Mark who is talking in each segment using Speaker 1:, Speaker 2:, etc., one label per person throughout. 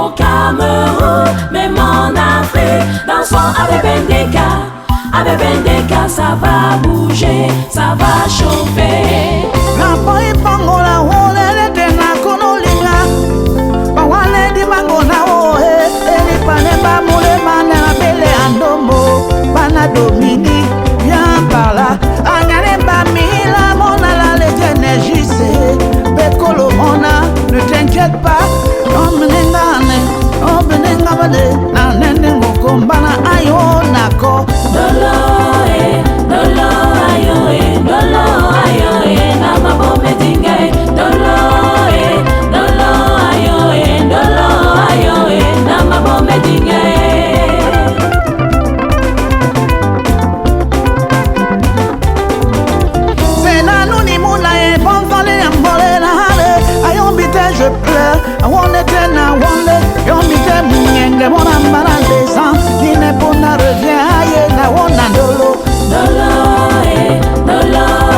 Speaker 1: au Cameroun, même en Afrique. Dansons avec Bendeka, ça va bouger, ça va chauffer.
Speaker 2: La boy pangola wole de na konolinga, bawane di mangona ohe, eri panemba mule mana bele andombo, bana domini, viens par là, anyane ba mila mona la lege nejise, bekolo mona, ne t'inquiète pas, omnengane, omnengabade, na nene ngokombana ayo nako.
Speaker 1: Dolo ayo na mabome dingai. Dolo ayo na mabome dingai.
Speaker 2: C'est na nous ni mouna e bon vale ambole na hale. Ayon bite je pleure, awone te na wonde. Yon bite mungenge mona mbara desan. Dine pona revient aye na wona dolo.
Speaker 1: Dolo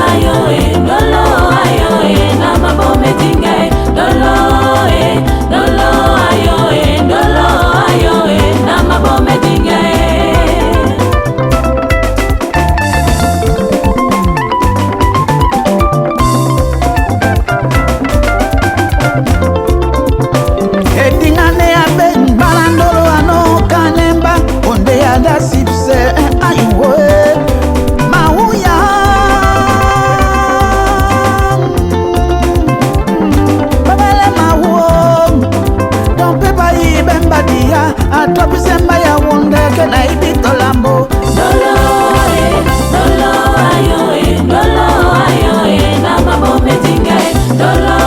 Speaker 1: ayo na mabome dingai. Dolo ayo na mabome dingai.
Speaker 2: Etingane abe mbarandolo ano kanemba. Onde ya da sipse ayo. Atopi semba ya wonde ke na ibito lambo.
Speaker 1: Dolo ayo na mabome dingai. Dolo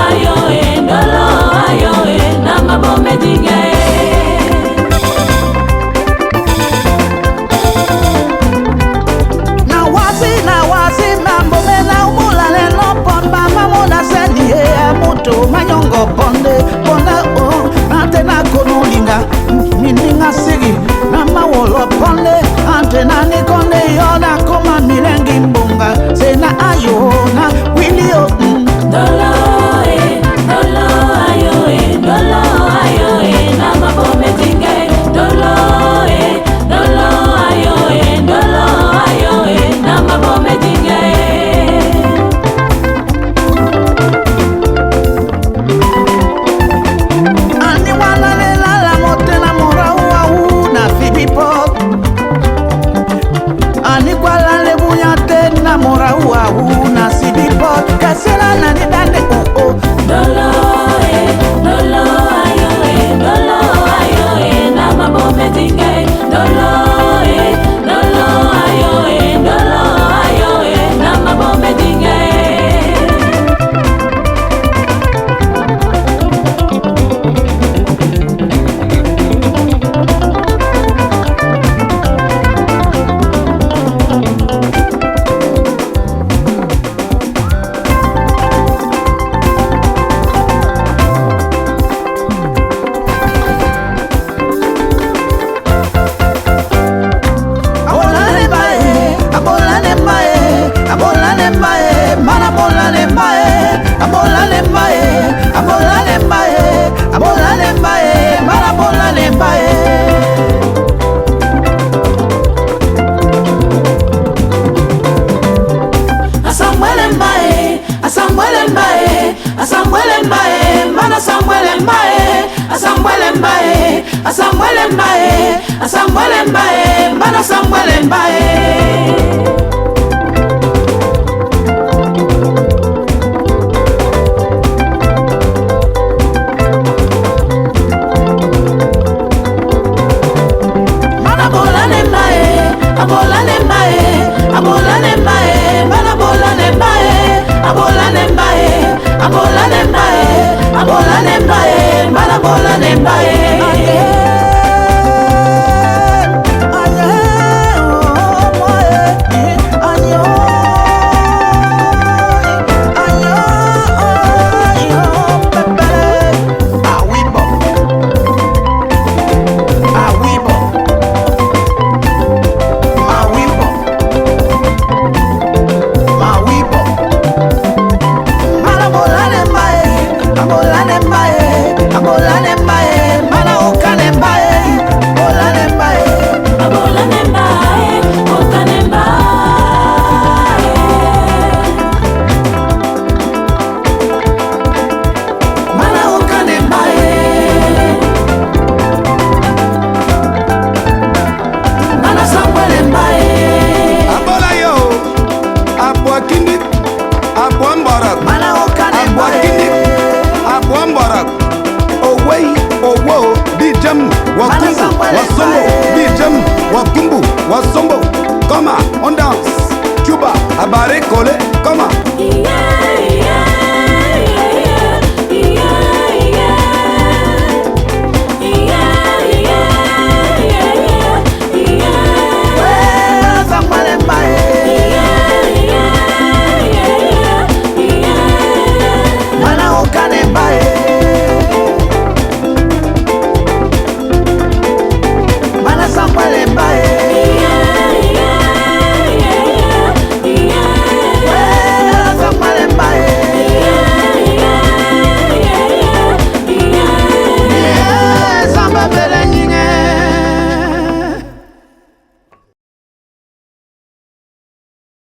Speaker 1: ayo na mabome dingai.
Speaker 2: Na wasi mambo mena umula leno pomba mamona seni ya muto manyongo ponde pona o antena konolinga mininga sigi na mawolo ponde antena nikonde yona koma milengi mbunga sena ayo na wilio
Speaker 1: Dolo ayo na mabome dingai. Dolo ayo na mabome dingai.
Speaker 2: ani wana lela la motena mora wa na fibipot ani kwala le bunyate na mora wa na sibipot kasela na ni dande o
Speaker 1: Dolo ayo na mabome dingai. Dolo ayo na mabome dingai. Asambwele mbae, mana Sambwele mbae.
Speaker 3: Wakumbu, Wasombo, Bijem, Wakumbu, Wasombo. Come on danse. Cuba, Abare, Kole, come on.
Speaker 1: Yeah.